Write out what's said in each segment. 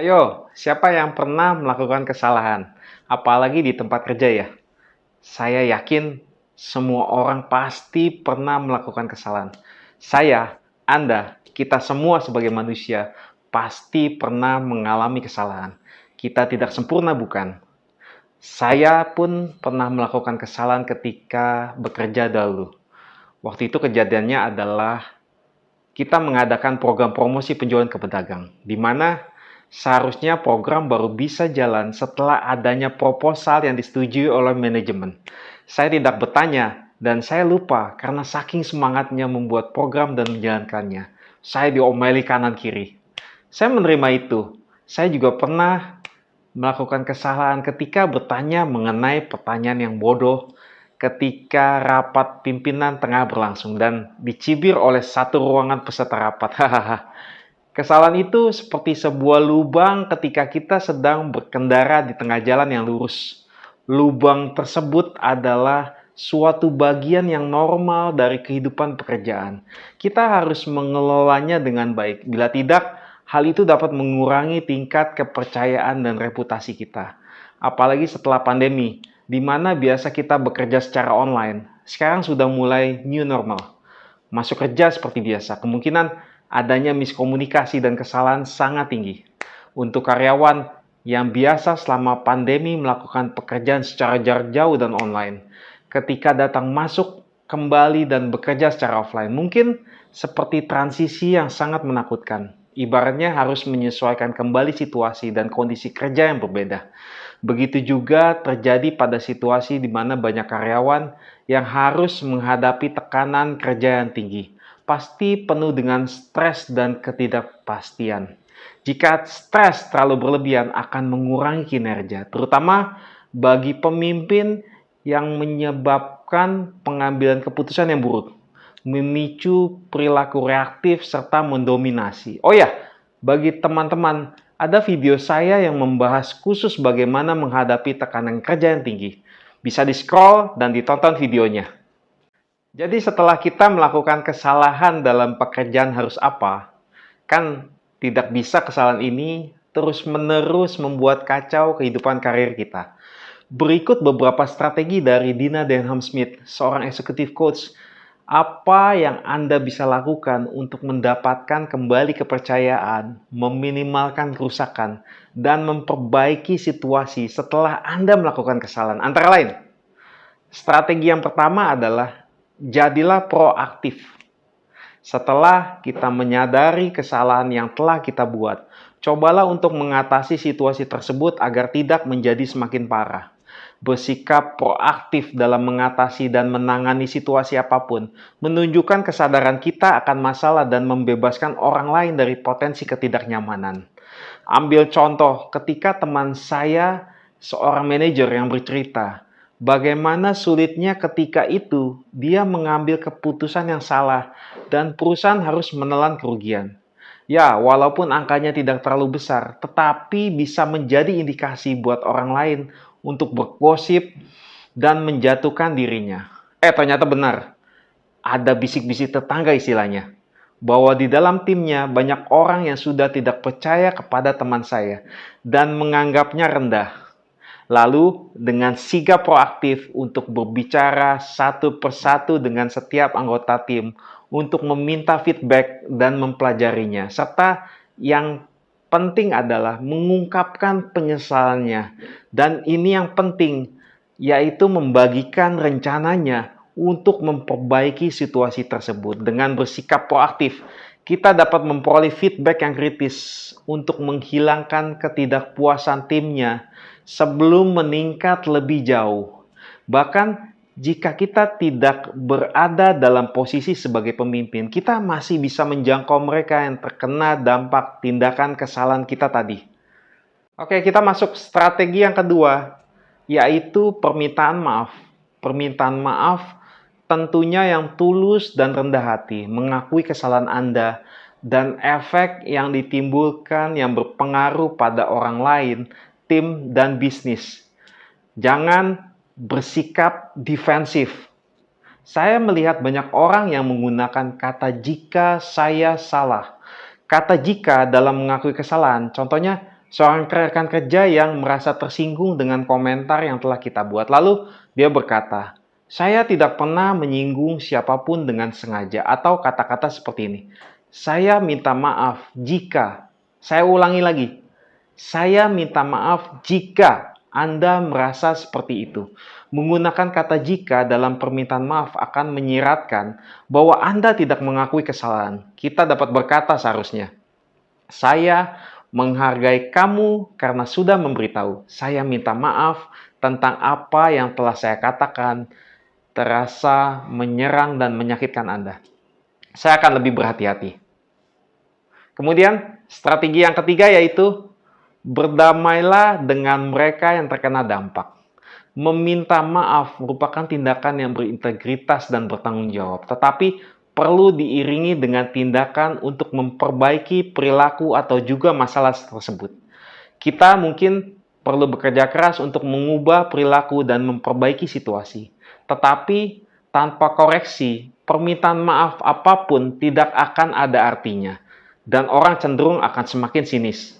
Ayo, siapa yang pernah melakukan kesalahan? Apalagi di tempat kerja ya. Saya yakin semua orang pasti pernah melakukan kesalahan. Saya, Anda, kita semua sebagai manusia pasti pernah mengalami kesalahan. Kita tidak sempurna, bukan? Saya pun pernah melakukan kesalahan ketika bekerja dahulu. Waktu itu kejadiannya adalah kita mengadakan program promosi penjualan ke pedagang, di mana seharusnya program baru bisa jalan setelah adanya proposal yang disetujui oleh manajemen. Saya tidak bertanya, dan saya lupa karena saking semangatnya membuat program dan menjalankannya. Saya diomeli kanan kiri. Saya menerima itu. Saya juga pernah melakukan kesalahan ketika bertanya mengenai pertanyaan yang bodoh ketika rapat pimpinan tengah berlangsung dan dicibir oleh satu ruangan peserta rapat. Kesalahan itu seperti sebuah lubang ketika kita sedang berkendara di tengah jalan yang lurus. Lubang tersebut adalah suatu bagian yang normal dari kehidupan pekerjaan. Kita harus mengelolanya dengan baik. Bila tidak, hal itu dapat mengurangi tingkat kepercayaan dan reputasi kita. Apalagi setelah pandemi, di mana biasa kita bekerja secara online. Sekarang sudah mulai new normal. Masuk kerja seperti biasa, kemungkinan adanya miskomunikasi dan kesalahan sangat tinggi. Untuk karyawan yang biasa selama pandemi melakukan pekerjaan secara jarak jauh dan online, ketika datang masuk kembali dan bekerja secara offline, mungkin seperti transisi yang sangat menakutkan. Ibaratnya harus menyesuaikan kembali situasi dan kondisi kerja yang berbeda. Begitu juga terjadi pada situasi di mana banyak karyawan yang harus menghadapi tekanan kerja yang tinggi. Pasti penuh dengan stres dan ketidakpastian. Jika stres terlalu berlebihan akan mengurangi kinerja, terutama bagi pemimpin yang menyebabkan pengambilan keputusan yang buruk, memicu perilaku reaktif serta mendominasi. Oh ya, bagi teman-teman, ada video saya yang membahas khusus bagaimana menghadapi tekanan kerja yang tinggi. Bisa di-scroll dan ditonton videonya. Jadi setelah kita melakukan kesalahan dalam pekerjaan harus apa? Kan tidak bisa kesalahan ini terus-menerus membuat kacau kehidupan karir kita. Berikut beberapa strategi dari Dina Denham Smith, seorang executive coach. Apa yang Anda bisa lakukan untuk mendapatkan kembali kepercayaan, meminimalkan kerusakan, dan memperbaiki situasi setelah Anda melakukan kesalahan? Antara lain, strategi yang pertama adalah jadilah proaktif. Setelah kita menyadari kesalahan yang telah kita buat, cobalah untuk mengatasi situasi tersebut agar tidak menjadi semakin parah. Bersikap proaktif dalam mengatasi dan menangani situasi apapun, menunjukkan kesadaran kita akan masalah dan membebaskan orang lain dari potensi ketidaknyamanan. Ambil contoh ketika teman saya, seorang manajer yang bercerita, bagaimana sulitnya ketika itu dia mengambil keputusan yang salah dan perusahaan harus menelan kerugian. Ya, walaupun angkanya tidak terlalu besar, tetapi bisa menjadi indikasi buat orang lain untuk bergosip dan menjatuhkan dirinya. Ternyata benar. Ada bisik-bisik tetangga istilahnya. Bahwa di dalam timnya banyak orang yang sudah tidak percaya kepada teman saya dan menganggapnya rendah. Lalu, dengan sigap proaktif untuk berbicara satu persatu dengan setiap anggota tim untuk meminta feedback dan mempelajarinya, serta yang penting adalah mengungkapkan penyesalannya. Dan ini yang penting, yaitu membagikan rencananya untuk memperbaiki situasi tersebut. Dengan bersikap proaktif, kita dapat memperoleh feedback yang kritis untuk menghilangkan ketidakpuasan timnya sebelum meningkat lebih jauh. Bahkan jika kita tidak berada dalam posisi sebagai pemimpin, kita masih bisa menjangkau mereka yang terkena dampak tindakan kesalahan kita tadi. Oke, kita masuk strategi yang kedua, yaitu permintaan maaf. Permintaan maaf tentunya yang tulus dan rendah hati, mengakui kesalahan Anda, dan efek yang ditimbulkan yang berpengaruh pada orang lain, tim, dan bisnis. Jangan bersikap defensif. Saya melihat banyak orang yang menggunakan kata jika saya salah. Kata jika dalam mengakui kesalahan, contohnya, Seorang rekan kerja yang merasa tersinggung dengan komentar yang telah kita buat. Lalu dia berkata, "Saya tidak pernah menyinggung siapapun dengan sengaja," atau kata-kata seperti ini. "Saya minta maaf jika," saya ulangi lagi, "saya minta maaf jika Anda merasa seperti itu." Menggunakan kata jika dalam permintaan maaf akan menyiratkan bahwa Anda tidak mengakui kesalahan. Kita dapat berkata seharusnya, "Saya menghargai kamu karena sudah memberitahu. Saya minta maaf tentang apa yang telah saya katakan terasa menyerang dan menyakitkan Anda. Saya akan lebih berhati-hati." Kemudian, strategi yang ketiga yaitu berdamailah dengan mereka yang terkena dampak. Meminta maaf merupakan tindakan yang berintegritas dan bertanggung jawab, tetapi perlu diiringi dengan tindakan untuk memperbaiki perilaku atau juga masalah tersebut. Kita mungkin perlu bekerja keras untuk mengubah perilaku dan memperbaiki situasi, tetapi tanpa koreksi, permintaan maaf apapun tidak akan ada artinya, dan orang cenderung akan semakin sinis.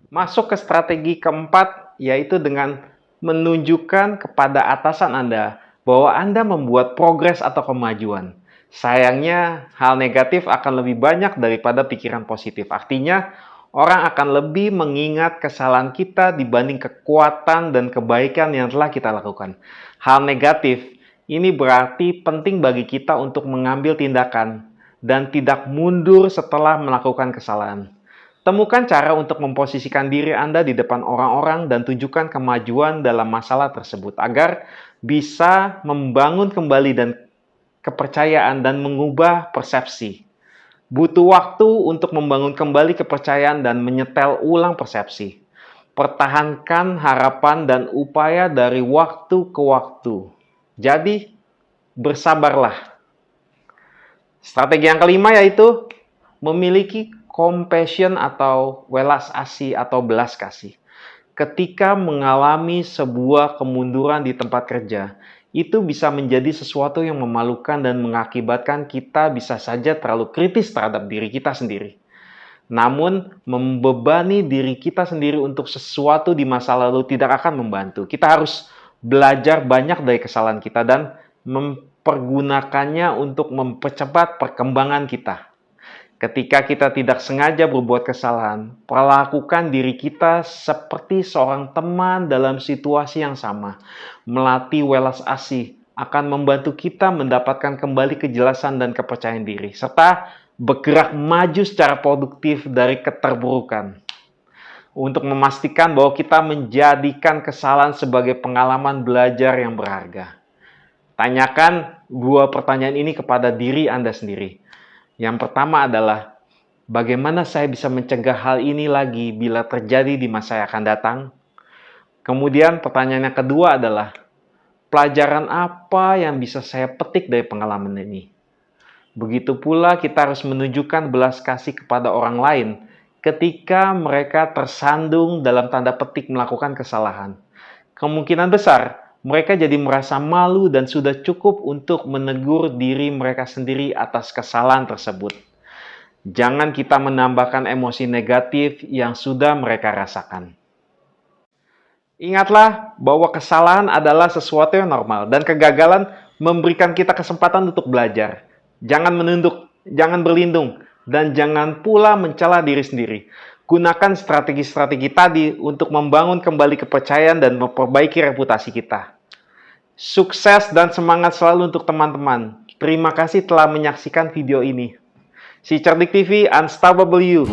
Masuk ke strategi keempat, yaitu dengan menunjukkan kepada atasan Anda bahwa Anda membuat progres atau kemajuan. Sayangnya, hal negatif akan lebih banyak daripada pikiran positif. Artinya, orang akan lebih mengingat kesalahan kita dibanding kekuatan dan kebaikan yang telah kita lakukan. Hal negatif ini berarti penting bagi kita untuk mengambil tindakan dan tidak mundur setelah melakukan kesalahan. Temukan cara untuk memposisikan diri Anda di depan orang-orang dan tunjukkan kemajuan dalam masalah tersebut agar bisa membangun kembali dan kepercayaan dan mengubah persepsi. Butuh waktu untuk membangun kembali kepercayaan dan menyetel ulang persepsi. Pertahankan harapan dan upaya dari waktu ke waktu. Jadi, bersabarlah. Strategi yang kelima yaitu memiliki compassion atau welas asih atau belas kasih. Ketika mengalami sebuah kemunduran di tempat kerja, itu bisa menjadi sesuatu yang memalukan dan mengakibatkan kita bisa saja terlalu kritis terhadap diri kita sendiri. Namun, membebani diri kita sendiri untuk sesuatu di masa lalu tidak akan membantu. Kita harus belajar banyak dari kesalahan kita dan mempergunakannya untuk mempercepat perkembangan kita. Ketika kita tidak sengaja berbuat kesalahan, perlakukan diri kita seperti seorang teman dalam situasi yang sama. Melatih welas asih akan membantu kita mendapatkan kembali kejelasan dan kepercayaan diri, serta bergerak maju secara produktif dari keterburukan. Untuk memastikan bahwa kita menjadikan kesalahan sebagai pengalaman belajar yang berharga. Tanyakan dua pertanyaan ini kepada diri Anda sendiri. Yang pertama adalah, bagaimana saya bisa mencegah hal ini lagi bila terjadi di masa yang akan datang? Kemudian pertanyaan yang kedua adalah, pelajaran apa yang bisa saya petik dari pengalaman ini? Begitu pula kita harus menunjukkan belas kasih kepada orang lain ketika mereka tersandung dalam tanda petik melakukan kesalahan. Kemungkinan besar mereka jadi merasa malu dan sudah cukup untuk menegur diri mereka sendiri atas kesalahan tersebut. Jangan kita menambahkan emosi negatif yang sudah mereka rasakan. Ingatlah bahwa kesalahan adalah sesuatu yang normal dan kegagalan memberikan kita kesempatan untuk belajar. Jangan menunduk, jangan berlindung, dan jangan pula mencela diri sendiri. Gunakan strategi-strategi tadi untuk membangun kembali kepercayaan dan memperbaiki reputasi kita. Sukses dan semangat selalu untuk teman-teman. Terima kasih telah menyaksikan video ini. Si Cerdik TV, Unstoppable You.